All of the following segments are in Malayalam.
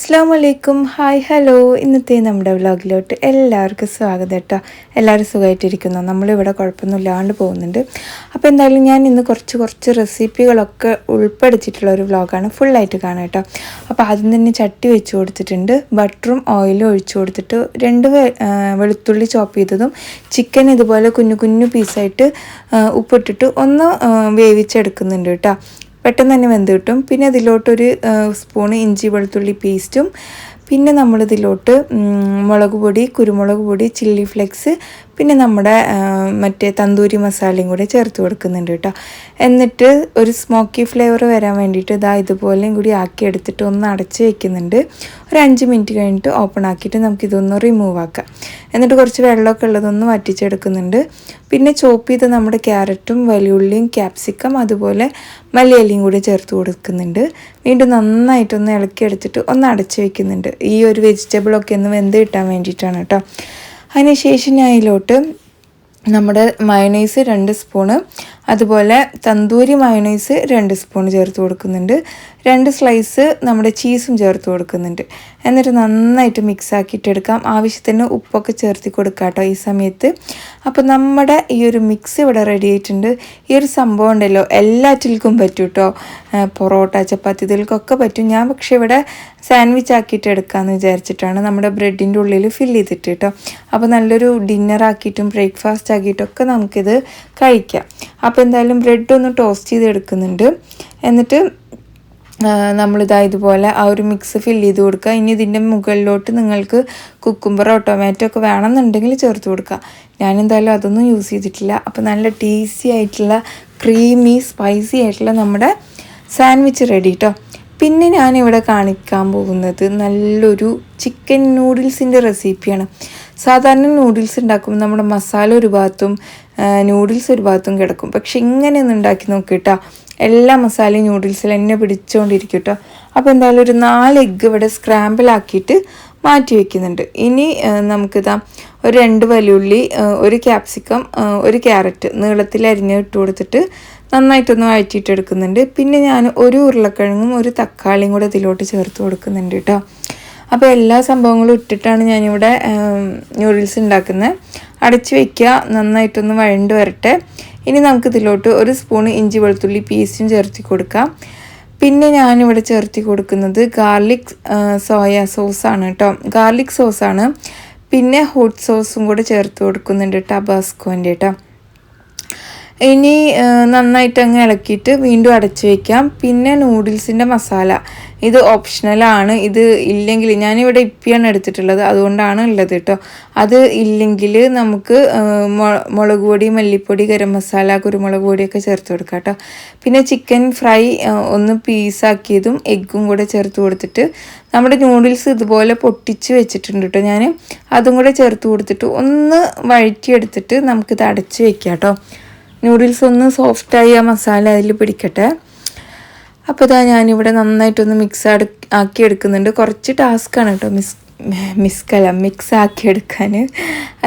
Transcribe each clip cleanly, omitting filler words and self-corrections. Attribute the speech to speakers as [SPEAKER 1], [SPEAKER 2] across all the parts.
[SPEAKER 1] അസ്സലാമലൈക്കും ഹായ് ഹലോ ഇന്നത്തെ നമ്മുടെ വ്ളോഗിലോട്ട് എല്ലാവർക്കും സ്വാഗതം കേട്ടോ. എല്ലാവരും സുഖമായിട്ടിരിക്കുന്നു. നമ്മളിവിടെ കുഴപ്പമൊന്നുമില്ലാണ്ട് പോകുന്നുണ്ട്. അപ്പോൾ എന്തായാലും ഞാൻ ഇന്ന് കുറച്ച് റെസിപ്പികളൊക്കെ ഉൾപ്പെടുത്തിയിട്ടുള്ള ഒരു വ്ളോഗാണ്. ഫുള്ളായിട്ട് കാണാം കേട്ടോ. അപ്പോൾ ആദ്യം തന്നെ ചട്ടി വെച്ച് കൊടുത്തിട്ടുണ്ട്. ബട്ടറും ഓയിലും ഒഴിച്ചു കൊടുത്തിട്ട് 2 വെളുത്തുള്ളി ചോപ്പ് ചെയ്തതും ചിക്കൻ ഇതുപോലെ കുഞ്ഞു കുഞ്ഞു പീസായിട്ട് ഉപ്പിട്ടിട്ട് ഒന്ന് വേവിച്ചെടുക്കുന്നുണ്ട് കേട്ടോ. പെട്ടെന്ന് തന്നെ വെന്ത് കിട്ടും. പിന്നെ അതിലോട്ടൊരു സ്പൂണ് ഇഞ്ചി വെളുത്തുള്ളി പേസ്റ്റും പിന്നെ നമ്മളിതിലോട്ട് മുളക് പൊടി, കുരുമുളക് പൊടി, ചില്ലി ഫ്ലെക്സ്, പിന്നെ നമ്മുടെ മറ്റേ തന്തൂരി മസാലയും കൂടെ ചേർത്ത് കൊടുക്കുന്നുണ്ട് കേട്ടോ. എന്നിട്ട് ഒരു സ്മോക്കി ഫ്ലേവർ വരാൻ വേണ്ടിയിട്ട് ഇതുപോലെയും കൂടി ആക്കി എടുത്തിട്ട് ഒന്ന് അടച്ച് വയ്ക്കുന്നുണ്ട്. ഒരു 5 മിനിറ്റ് കഴിഞ്ഞിട്ട് ഓപ്പൺ ആക്കിയിട്ട് നമുക്കിതൊന്ന് റിമൂവ് ആക്കാം. എന്നിട്ട് കുറച്ച് വെള്ളമൊക്കെ ഉള്ളതൊന്ന് വറ്റിച്ചെടുക്കുന്നുണ്ട്. പിന്നെ ചോപ്പ് ചെയ്ത് നമ്മുടെ ക്യാരറ്റും വലിയുള്ളിയും ക്യാപ്സിക്കം അതുപോലെ മല്ലിയിലയും കൂടി ചേർത്ത് കൊടുക്കുന്നുണ്ട്. വീണ്ടും നന്നായിട്ടൊന്ന് ഇളക്കിയെടുത്തിട്ട് ഒന്ന് അടച്ച് വയ്ക്കുന്നുണ്ട്. ഈ ഒരു വെജിറ്റബിളൊക്കെ ഒന്ന് വെന്ത് കിട്ടാൻ വേണ്ടിയിട്ടാണ് കേട്ടോ. അതിനുശേഷം ഞാൻ അതിലോട്ട് നമ്മുടെ മയോണൈസ് 2 സ്പൂണ് അതുപോലെ തന്തൂരി മയോണൈസ് 2 സ്പൂൺ ചേർത്ത് കൊടുക്കുന്നുണ്ട്. 2 സ്ലൈസ് നമ്മുടെ ചീസും ചേർത്ത് കൊടുക്കുന്നുണ്ട്. എന്നിട്ട് നന്നായിട്ട് മിക്സ് ആക്കിയിട്ടെടുക്കാം. ആവശ്യത്തിന് ഉപ്പൊക്കെ ചേർത്ത് കൊടുക്കാം കേട്ടോ ഈ സമയത്ത്. അപ്പോൾ നമ്മുടെ ഈ ഒരു മിക്സ് ഇവിടെ റെഡി ആയിട്ടുണ്ട്. ഈ ഒരു സംഭവം ഉണ്ടല്ലോ എല്ലാറ്റിൽക്കും പറ്റും കേട്ടോ. പൊറോട്ട, ചപ്പാത്തി ഇതിൽക്കൊക്കെ പറ്റും. ഞാൻ പക്ഷേ ഇവിടെ സാൻഡ്വിച്ച് ആക്കിയിട്ട് എടുക്കാമെന്ന് വിചാരിച്ചിട്ടാണ് നമ്മുടെ ബ്രെഡിൻ്റെ ഉള്ളിൽ ഫില്ല് ചെയ്തിട്ട് കേട്ടോ. അപ്പോൾ നല്ലൊരു ഡിന്നർ ആക്കിയിട്ടും ബ്രേക്ക്ഫാസ്റ്റ് ആക്കിയിട്ടൊക്കെ നമുക്കിത് കഴിക്കാം. അപ്പോൾ എന്തായാലും ബ്രെഡ് ഒന്ന് ടോസ്റ്റ് ചെയ്ത് എടുക്കുന്നുണ്ട്. എന്നിട്ട് ഇതുപോലെ ആ ഒരു മിക്സ് ഫില്ല് ചെയ്ത് കൊടുക്കുക. ഇനി ഇതിൻ്റെ മുകളിലോട്ട് നിങ്ങൾക്ക് കുക്കുംബറോ ടൊമാറ്റോ ഒക്കെ വേണമെന്നുണ്ടെങ്കിൽ ചേർത്ത് കൊടുക്കുക. ഞാനെന്തായാലും അതൊന്നും യൂസ് ചെയ്തിട്ടില്ല. അപ്പോൾ നല്ല ടേസ്റ്റി ആയിട്ടുള്ള ക്രീമി സ്പൈസി ആയിട്ടുള്ള നമ്മുടെ സാൻഡ്വിച്ച് റെഡി കേട്ടോ. പിന്നെ ഞാനിവിടെ കാണിക്കാൻ പോകുന്നത് നല്ലൊരു ചിക്കൻ നൂഡിൽസിൻ്റെ റെസിപ്പിയാണ്. സാധാരണ നൂഡിൽസ് ഉണ്ടാക്കുമ്പോൾ നമ്മുടെ മസാല ഒരു ഭാഗത്തും നൂഡിൽസ് ഒരു ഭാഗത്തും കിടക്കും. പക്ഷെ ഇങ്ങനെയൊന്നും ഉണ്ടാക്കി നോക്കിയിട്ടോ, എല്ലാ മസാലയും നൂഡിൽസിൽ എന്നെ പിടിച്ചുകൊണ്ടിരിക്കും കേട്ടോ. അപ്പോൾ എന്തായാലും ഒരു 4 എഗ്ഗ് ഇവിടെ സ്ക്രാമ്പിൾ ആക്കിയിട്ട് മാറ്റി വയ്ക്കുന്നുണ്ട്. ഇനി നമുക്കിതാ ഒരു 2 വലിയുള്ളി, 1 ക്യാപ്സിക്കം, 1 ക്യാരറ്റ് നീളത്തിൽ അരിഞ്ഞ് ഇട്ട് കൊടുത്തിട്ട് നന്നായിട്ടൊന്ന് വഴറ്റിയിട്ടെടുക്കുന്നുണ്ട്. പിന്നെ ഞാൻ 1 ഉരുളക്കിഴങ്ങും 1 തക്കാളിയും കൂടെ ഇതിലോട്ട് ചേർത്ത് കൊടുക്കുന്നുണ്ട് കേട്ടോ. അപ്പോൾ എല്ലാ സംഭവങ്ങളും ഇട്ടിട്ടാണ് ഞാനിവിടെ നൂഡിൽസ് ഉണ്ടാക്കുന്നത്. അടച്ച് വയ്ക്കുക, നന്നായിട്ടൊന്ന് വഴണ്ട് വരട്ടെ. ഇനി നമുക്കിതിലോട്ട് 1 സ്പൂൺ ഇഞ്ചി വെളുത്തുള്ളി പേസ്റ്റും ചേർത്തി കൊടുക്കാം. പിന്നെ ഞാനിവിടെ ചേർത്തി കൊടുക്കുന്നത് ഗാർലിക് സോയ സോസാണ് കേട്ടോ. ഗാർലിക് സോസാണ്. പിന്നെ ഹോട്ട് സോസും കൂടെ ചേർത്ത് കൊടുക്കുന്നുണ്ട് ടബാസ്കോൻ്റെ കേട്ടോ. ഇനി നന്നായിട്ട് അങ്ങ് ഇളക്കിയിട്ട് വീണ്ടും അടച്ച് വയ്ക്കാം. പിന്നെ നൂഡിൽസിൻ്റെ മസാല ഇത് ഓപ്ഷണലാണ്. ഇത് ഇല്ലെങ്കിൽ ഞാനിവിടെ ഇപ്പിയാണ് എടുത്തിട്ടുള്ളത്, അതുകൊണ്ടാണ് ഉള്ളത് കേട്ടോ. അത് ഇല്ലെങ്കിൽ നമുക്ക് മുളക് പൊടി, മല്ലിപ്പൊടി, ഗരം മസാല, കുരുമുളക് പൊടിയൊക്കെ ചേർത്ത് കൊടുക്കാം കേട്ടോ. പിന്നെ ചിക്കൻ ഫ്രൈ ഒന്ന് പീസാക്കിയതും എഗ്ഗും കൂടെ ചേർത്ത് കൊടുത്തിട്ട് നമ്മുടെ നൂഡിൽസ് ഇതുപോലെ പൊട്ടിച്ച് വെച്ചിട്ടുണ്ട് കേട്ടോ ഞാൻ. അതും കൂടെ ചേർത്ത് കൊടുത്തിട്ട് ഒന്ന് വഴറ്റിയെടുത്തിട്ട് നമുക്കിത് അടച്ച് വയ്ക്കാം കേട്ടോ. നൂഡിൽസ് ഒന്ന് സോഫ്റ്റായി ആ മസാല അതിൽ പിടിക്കട്ടെ. അപ്പോൾ ഞാനിവിടെ നന്നായിട്ടൊന്ന് മിക്സ് ആക്കി എടുക്കുന്നുണ്ട്. കുറച്ച് ടാസ്ക്കാണ് കേട്ടോ മിക്സ് ആക്കി എടുക്കാൻ.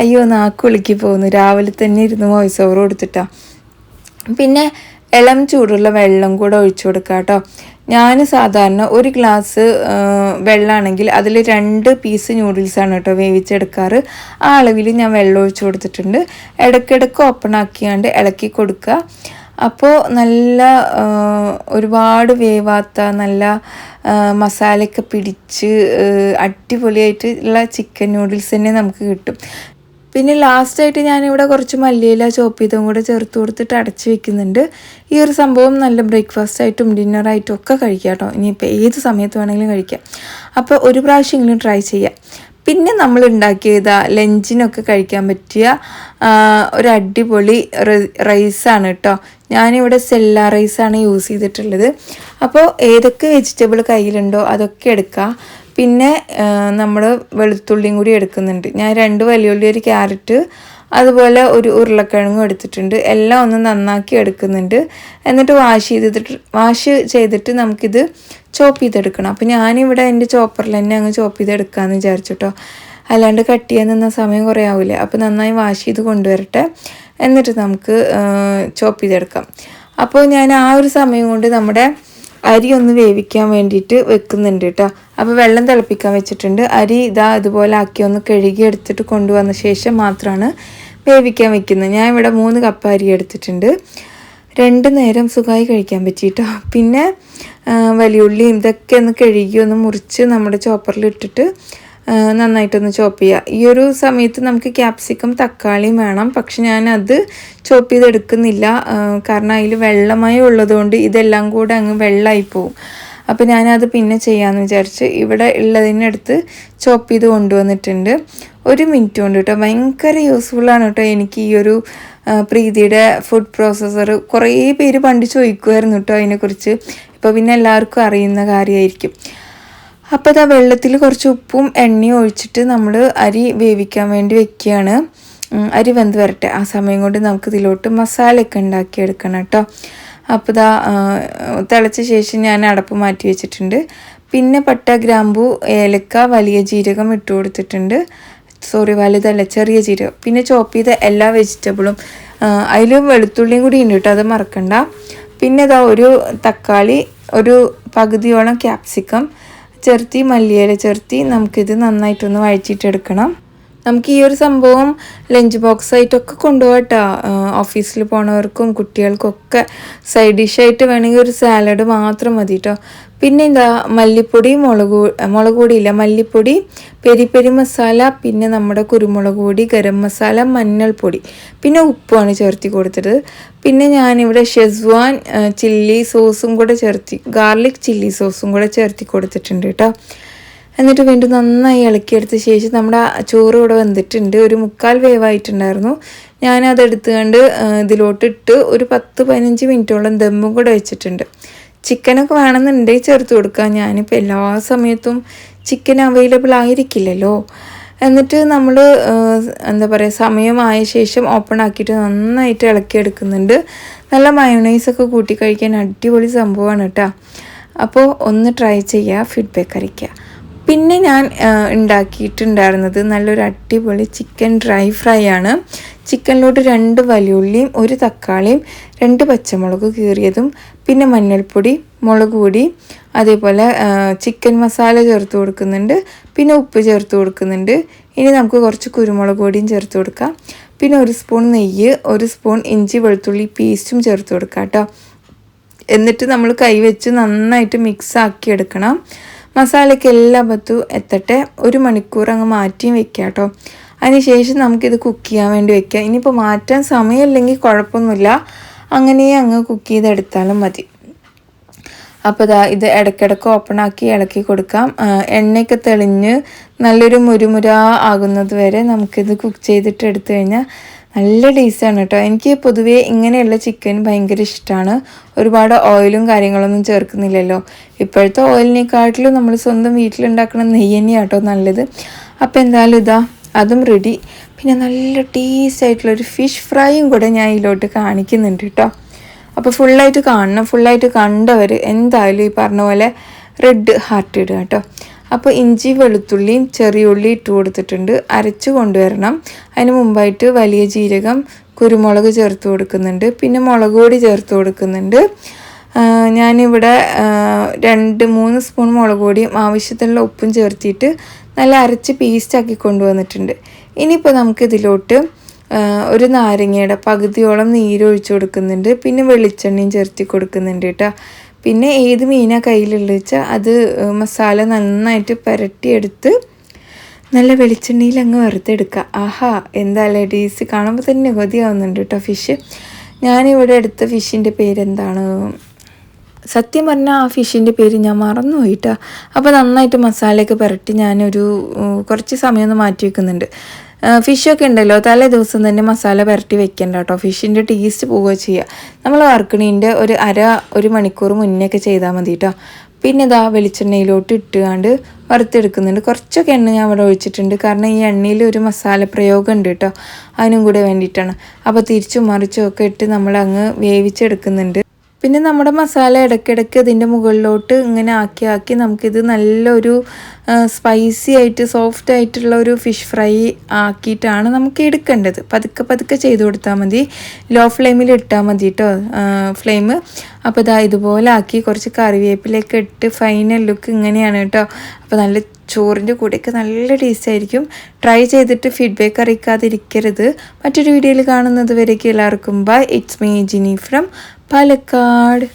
[SPEAKER 1] അയ്യോ നാക്കുളുക്കി പോകുന്നു. രാവിലെ തന്നെ ഇരുന്ന് വോയിസ് ഓവർ കൊടുത്തിട്ടാണ്. പിന്നെ ഇളം ചൂടുള്ള വെള്ളം കൂടെ ഒഴിച്ചു കൊടുക്കുക കേട്ടോ. ഞാൻ സാധാരണ 1 ഗ്ലാസ് വെള്ളമാണെങ്കിൽ അതിൽ 2 പീസ് നൂഡിൽസാണ് കേട്ടോ വേവിച്ചെടുക്കാറ്. ആ അളവിൽ ഞാൻ വെള്ളം ഒഴിച്ചു കൊടുത്തിട്ടുണ്ട്. ഇടയ്ക്കിടയ്ക്ക് ഓപ്പൺ ആക്കിയാണ്ട് ഇളക്കി കൊടുക്കുക. അപ്പോൾ നല്ല ഒരുപാട് വേവാത്ത നല്ല മസാലയൊക്കെ പിടിച്ച് അടിപൊളിയായിട്ടുള്ള ചിക്കൻ നൂഡിൽസ് തന്നെ നമുക്ക് കിട്ടും. പിന്നെ ലാസ്റ്റായിട്ട് ഞാനിവിടെ കുറച്ച് മല്ലിയില ചോപ്പ് ചെയ്തും കൂടെ ചേർത്ത് കൊടുത്തിട്ട് അടച്ച് വെക്കുന്നുണ്ട്. ഈ ഒരു സംഭവം നല്ല ബ്രേക്ക്ഫാസ്റ്റ് ആയിട്ടും ഡിന്നറായിട്ടും ഒക്കെ കഴിക്കാം കേട്ടോ. ഇനിയിപ്പോൾ ഏത് സമയത്ത് വേണമെങ്കിലും കഴിക്കാം. അപ്പോൾ ഒരു പ്രാവശ്യമെങ്കിലും ട്രൈ ചെയ്യാം. പിന്നെ നമ്മൾ ഉണ്ടാക്കിയത് ലഞ്ചിനൊക്കെ കഴിക്കാൻ പറ്റിയ ഒരു അടിപൊളി റൈസാണ് കേട്ടോ. ഞാനിവിടെ സെല്ല റൈസാണ് യൂസ് ചെയ്തിട്ടുള്ളത്. അപ്പോൾ ഏതൊക്കെ വെജിറ്റബിൾ കയ്യിലുണ്ടോ അതൊക്കെ എടുക്കുക. പിന്നെ നമ്മൾ വെളുത്തുള്ളിയും കൂടി എടുക്കുന്നുണ്ട്. ഞാൻ 2 വലിയുള്ളി, 1 ക്യാരറ്റ് അതുപോലെ 1 ഉരുളക്കിഴങ്ങും എടുത്തിട്ടുണ്ട്. എല്ലാം ഒന്ന് നന്നാക്കി എടുക്കുന്നുണ്ട്. എന്നിട്ട് വാഷ് ചെയ്തിട്ട് നമുക്കിത് ചോപ്പ് ചെയ്തെടുക്കണം. അപ്പോൾ ഞാനിവിടെ എൻ്റെ ചോപ്പറിൽ തന്നെ അങ്ങ് ചോപ്പ് ചെയ്തെടുക്കാമെന്ന് വിചാരിച്ചു കേട്ടോ. അല്ലാണ്ട് കട്ട് ചെയ്യാൻ നിന്ന സമയം കുറേ ആവില്ല. അപ്പോൾ നന്നായി വാഷ് ചെയ്ത് കൊണ്ടുവരട്ടെ. എന്നിട്ട് നമുക്ക് ചോപ്പ് ചെയ്തെടുക്കാം. അപ്പോൾ ഞാൻ ആ ഒരു സമയം കൊണ്ട് നമ്മുടെ അരി ഒന്ന് വേവിക്കാൻ വേണ്ടിയിട്ട് വെക്കുന്നുണ്ട് കേട്ടോ. അപ്പോൾ വെള്ളം തിളപ്പിക്കാൻ വെച്ചിട്ടുണ്ട്. അരി ഇതാ ഇതുപോലെ ആക്കി ഒന്ന് കഴുകി എടുത്തിട്ട് കൊണ്ടുവന്ന ശേഷം മാത്രമാണ് വേവിക്കാൻ വെക്കുന്നത്. ഞാൻ ഇവിടെ 3 കപ്പ് അരി എടുത്തിട്ടുണ്ട്. 2 നേരം സുഖമായി കഴിക്കാൻ പറ്റിയിട്ടോ. പിന്നെ വലിയുള്ളിയും ഇതൊക്കെ ഒന്ന് കഴുകി ഒന്ന് മുറിച്ച് നമ്മുടെ ചോപ്പറിൽ ഇട്ടിട്ട് നന്നായിട്ടൊന്ന് ചോപ്പ് ചെയ്യുക. ഈ ഒരു സമയത്ത് നമുക്ക് ക്യാപ്സിക്കം തക്കാളിയും വേണം. പക്ഷെ ഞാനത് ചോപ്പ് ചെയ്തെടുക്കുന്നില്ല, കാരണം അതിൽ വെള്ളമയം ഉള്ളതുകൊണ്ട് ഇതെല്ലാം കൂടെ അങ്ങ് വെള്ളമായി പോവും. അപ്പോൾ ഞാനത് പിന്നെ ചെയ്യാമെന്ന് വിചാരിച്ച് ഇവിടെ ഉള്ളതിനടുത്ത് ചോപ്പ് ചെയ്ത് കൊണ്ടുവന്നിട്ടുണ്ട്. 1 മിനിറ്റ് കൊണ്ട് കേട്ടോ. ഭയങ്കര യൂസ്ഫുള്ളാണ് കേട്ടോ എനിക്ക് ഈ ഒരു പ്രീതിയുടെ ഫുഡ് പ്രോസസ്സർ. കുറേ പേര് പണ്ട് ചോദിക്കുമായിരുന്നു കേട്ടോ അതിനെക്കുറിച്ച്. ഇപ്പോൾ പിന്നെ എല്ലാവർക്കും അറിയുന്ന കാര്യമായിരിക്കും. അപ്പോൾ ഇതാ വെള്ളത്തിൽ കുറച്ച് ഉപ്പും എണ്ണയും ഒഴിച്ചിട്ട് നമ്മൾ അരി വേവിക്കാൻ വേണ്ടി വെക്കുകയാണ്. അരി വെന്ത് വരട്ടെ. ആ സമയം കൊണ്ട് നമുക്ക് ഇതിലോട്ട് മസാലയൊക്കെ ഉണ്ടാക്കിയെടുക്കണം കേട്ടോ. അപ്പോൾ ഇതാ തിളച്ച ശേഷം ഞാൻ അടപ്പ് മാറ്റി വെച്ചിട്ടുണ്ട്. പിന്നെ പട്ട, ഗ്രാമ്പൂ, ഏലക്ക, വലിയ ജീരകം ഇട്ട് കൊടുത്തിട്ടുണ്ട്. വലുതല്ല, ചെറിയ ജീരകം. പിന്നെ ചോപ്പ് ചെയ്ത എല്ലാ വെജിറ്റബിളും, അതിൽ വെളുത്തുള്ളിയും കൂടി ഉണ്ട് കേട്ടോ, അത് മറക്കണ്ട. പിന്നെ ഇതാ ഒരു തക്കാളി, ഒരു പകുതിയോളം ക്യാപ്സിക്കം ചേർത്തി, മല്ലിയില ചേർത്തി നമുക്കിത് നന്നായിട്ടൊന്ന് വഴറ്റിയിട്ടെടുക്കണം. നമുക്ക് ഈ ഒരു സംഭവം ലഞ്ച് ബോക്സ് ആയിട്ടൊക്കെ കൊണ്ടുപോകട്ടോ. ഓഫീസിൽ പോണവർക്കും കുട്ടികൾക്കൊക്കെ സൈഡ് ഡിഷായിട്ട് വേണമെങ്കിൽ ഒരു സാലഡ് മാത്രം മതി കേട്ടോ. പിന്നെ എന്താ മല്ലിപ്പൊടി, മുളക് പൊടിയില്ല, മല്ലിപ്പൊടി, പെരി മസാല, പിന്നെ നമ്മുടെ കുരുമുളക് പൊടി, ഗരം മസാല, മഞ്ഞൾപ്പൊടി, പിന്നെ ഉപ്പുമാണ് ചേർത്തി കൊടുത്തത്. പിന്നെ ഞാനിവിടെ ഷെസ്വാൻ ചില്ലി സോസും കൂടെ ഗാർലിക് ചില്ലി സോസും കൂടെ ചേർത്തി കൊടുത്തിട്ടുണ്ട് കേട്ടോ. എന്നിട്ട് വീണ്ടും നന്നായി ഇളക്കിയെടുത്ത ശേഷം നമ്മുടെ ചോറ് ഇവിടെ വെന്തിട്ടുണ്ട്. ഒരു 3/4 വേവായിട്ടുണ്ടായിരുന്നു. ഞാനതെടുത്തുകൊണ്ട് ഇതിലോട്ടിട്ട് ഒരു 10-15 മിനിറ്റോളം ദമ്മും കൂടെ വെച്ചിട്ടുണ്ട്. ചിക്കനൊക്കെ വേണമെന്നുണ്ടെങ്കിൽ ചേർത്ത് കൊടുക്കാം. ഞാനിപ്പോൾ എല്ലാ സമയത്തും ചിക്കൻ അവൈലബിൾ ആയിരിക്കില്ലല്ലോ. എന്നിട്ട് നമ്മൾ എന്താ പറയുക, സമയമായ ശേഷം ഓപ്പൺ ആക്കിയിട്ട് നന്നായിട്ട് ഇളക്കിയെടുക്കുന്നുണ്ട്. നല്ല മയോണൈസൊക്കെ കൂട്ടി കഴിക്കാൻ അടിപൊളി സംഭവമാണ് കേട്ടോ. അപ്പോൾ ഒന്ന് ട്രൈ ചെയ്യുക, ഫീഡ്ബാക്ക് അറിയിക്കുക. പിന്നെ ഞാൻ ഉണ്ടാക്കിയിട്ടുണ്ടായിരുന്നത് നല്ലൊരു അടിപൊളി ചിക്കൻ ഡ്രൈ ഫ്രൈ ആണ്. ചിക്കനിലോട്ട് 2 വലിയുള്ളിയും 1 തക്കാളിയും 2 പച്ചമുളക് കീറിയതും പിന്നെ മഞ്ഞൾപ്പൊടി, മുളക് പൊടി, അതേപോലെ ചിക്കൻ മസാല ചേർത്ത് കൊടുക്കുന്നുണ്ട്. പിന്നെ ഉപ്പ് ചേർത്ത് കൊടുക്കുന്നുണ്ട്. ഇനി നമുക്ക് കുറച്ച് കുരുമുളക് പൊടിയും ചേർത്ത് കൊടുക്കാം. പിന്നെ 1 സ്പൂൺ നെയ്യ്, 1 സ്പൂൺ ഇഞ്ചി വെളുത്തുള്ളി പേസ്റ്റും ചേർത്ത് കൊടുക്കാം കേട്ടോ. എന്നിട്ട് നമ്മൾ കൈവച്ച് നന്നായിട്ട് മിക്സ് ആക്കി എടുക്കണം. മസാലയ്ക്ക് എല്ലാ ഭാഗത്തും എത്തട്ടെ. 1 മണിക്കൂർ അങ്ങ് മാറ്റിയും വെക്കുക കേട്ടോ. അതിനുശേഷം നമുക്കിത് കുക്ക് ചെയ്യാൻ വേണ്ടി വെക്കാം. ഇനിയിപ്പോൾ മാറ്റാൻ സമയമില്ലെങ്കിൽ കുഴപ്പമൊന്നുമില്ല, അങ്ങനെ അങ്ങ് കുക്ക് ചെയ്തെടുത്താലും മതി. അപ്പോൾ ഇത് ഇടയ്ക്കിടയ്ക്ക് ഓപ്പൺ ആക്കി ഇളക്കി കൊടുക്കാം. എണ്ണയൊക്കെ തെളിഞ്ഞ് നല്ലൊരു മുരുമുര ആകുന്നത് വരെ നമുക്കിത് കുക്ക് ചെയ്തിട്ട് എടുത്തു കഴിഞ്ഞാൽ നല്ല ടേസ്റ്റാണ് കേട്ടോ. എനിക്ക് പൊതുവേ ഇങ്ങനെയുള്ള ചിക്കൻ ഭയങ്കര ഇഷ്ടമാണ്. ഒരുപാട് ഓയിലും കാര്യങ്ങളൊന്നും ചേർക്കുന്നില്ലല്ലോ. ഇപ്പോഴത്തെ ഓയിലിനെക്കാട്ടിലും നമ്മൾ സ്വന്തം വീട്ടിലുണ്ടാക്കുന്ന നെയ്യ് തന്നെയാണ് കേട്ടോ നല്ലത്. അപ്പോൾ എന്തായാലും അതും റെഡി. പിന്നെ നല്ല ടേസ്റ്റ് ആയിട്ടുള്ളൊരു ഫിഷ് ഫ്രൈയും കൂടെ ഞാൻ ഇതിലോട്ട് കാണിക്കുന്നുണ്ട് കേട്ടോ. അപ്പോൾ ഫുള്ളായിട്ട് കാണണം. ഫുള്ളായിട്ട് കണ്ടവർ എന്തായാലും ഈ പറഞ്ഞ പോലെ റെഡ് ഹാർട്ട് ഇടുക കേട്ടോ. അപ്പോൾ ഇഞ്ചി വെളുത്തുള്ളിയും ചെറിയ ഉള്ളി ഇട്ട് കൊടുത്തിട്ടുണ്ട്. അരച്ച് കൊണ്ടുവരണം. അതിന് മുമ്പായിട്ട് വലിയ ജീരകം, കുരുമുളക് ചേർത്ത് കൊടുക്കുന്നുണ്ട്. പിന്നെ മുളക് പൊടി ചേർത്ത് കൊടുക്കുന്നുണ്ട്. ഞാനിവിടെ 2-3 സ്പൂൺ മുളക് പൊടിയും ആവശ്യത്തിനുള്ള ഉപ്പും ചേർത്തിട്ട് നല്ല അരച്ച് പേസ്റ്റാക്കി കൊണ്ടുവന്നിട്ടുണ്ട്. ഇനിയിപ്പോൾ നമുക്കിതിലോട്ട് ഒരു നാരങ്ങയുടെ പകുതിയോളം നീരൊഴിച്ച് കൊടുക്കുന്നുണ്ട്. പിന്നെ വെളിച്ചെണ്ണയും ചേർത്തി കൊടുക്കുന്നുണ്ട് കേട്ടോ. പിന്നെ ഏത് മീനാണ് കയ്യിലുള്ള വെച്ചാൽ അത് മസാല നന്നായിട്ട് പുരട്ടിയെടുത്ത് നല്ല വെളിച്ചെണ്ണയിൽ അങ്ങ് വറുത്തെടുക്കുക. ആഹാ, എന്തായാലും ടേസ്റ്റ് കാണുമ്പോൾ തന്നെ കൊതിയാവുന്നുണ്ട് കേട്ടോ. ഫിഷ് ഞാനിവിടെ എടുത്ത ഫിഷിൻ്റെ പേരെന്താണ്, സത്യം പറഞ്ഞാൽ ആ ഫിഷിൻ്റെ പേര് ഞാൻ മറന്നുപോയിട്ടാ. അപ്പോൾ നന്നായിട്ട് മസാലയൊക്കെ പുരട്ടി ഞാനൊരു കുറച്ച് സമയം ഒന്ന് മാറ്റി വെക്കുന്നുണ്ട്. ഫിഷൊക്കെ ഉണ്ടല്ലോ തലേ ദിവസം തന്നെ മസാല പുരട്ടി വെക്കണ്ട കേട്ടോ. ഫിഷിൻ്റെ ടേസ്റ്റ് പോവുക ചെയ്യുക. നമ്മൾ വറുക്കണീൻ്റെ ഒരു മണിക്കൂർ മുന്നേ ഒക്കെ ചെയ്താൽ മതി കേട്ടോ. പിന്നെ വെളിച്ചെണ്ണയിലോട്ട് ഇട്ടുകൊണ്ട് വറുത്തെടുക്കുന്നുണ്ട്. കുറച്ചൊക്കെ എണ്ണ ഞാൻ അവിടെ ഒഴിച്ചിട്ടുണ്ട്, കാരണം ഈ എണ്ണയിൽ ഒരു മസാല പ്രയോഗം ഉണ്ട് കേട്ടോ, അതിനും കൂടെ വേണ്ടിയിട്ടാണ്. അപ്പോൾ തിരിച്ചും മറിച്ചും ഒക്കെ ഇട്ട് നമ്മൾ അങ്ങ് വേവിച്ചെടുക്കുന്നുണ്ട്. പിന്നെ നമ്മുടെ മസാല ഇടയ്ക്കിടയ്ക്ക് ഇതിൻ്റെ മുകളിലോട്ട് ഇങ്ങനെ ആക്കി നമുക്കിത് നല്ലൊരു സ്പൈസി ആയിട്ട് സോഫ്റ്റ് ആയിട്ടുള്ള ഒരു ഫിഷ് ഫ്രൈ ആക്കിയിട്ടാണ് നമുക്ക് എടുക്കേണ്ടത്. പതുക്കെ ചെയ്ത് കൊടുത്താൽ മതി. ലോ ഫ്ലെയിമിൽ ഇട്ടാൽ മതി കേട്ടോ ഫ്ലെയിം. അപ്പോൾ ഇതാ ഇതുപോലെ ആക്കി കുറച്ച് കറിവേപ്പിലൊക്കെ ഇട്ട് ഫൈനൽ ലുക്ക് ഇങ്ങനെയാണ് കേട്ടോ. അപ്പോൾ നല്ല ചോറിൻ്റെ കൂടെയൊക്കെ നല്ല ടേസ്റ്റ് ആയിരിക്കും. ട്രൈ ചെയ്തിട്ട് ഫീഡ്ബാക്ക് അറിയിക്കാതിരിക്കരുത്. മറ്റൊരു വീഡിയോയിൽ കാണുന്നത് വരേക്കും എല്ലാവർക്കും bye. It's me Jini from Palakkad.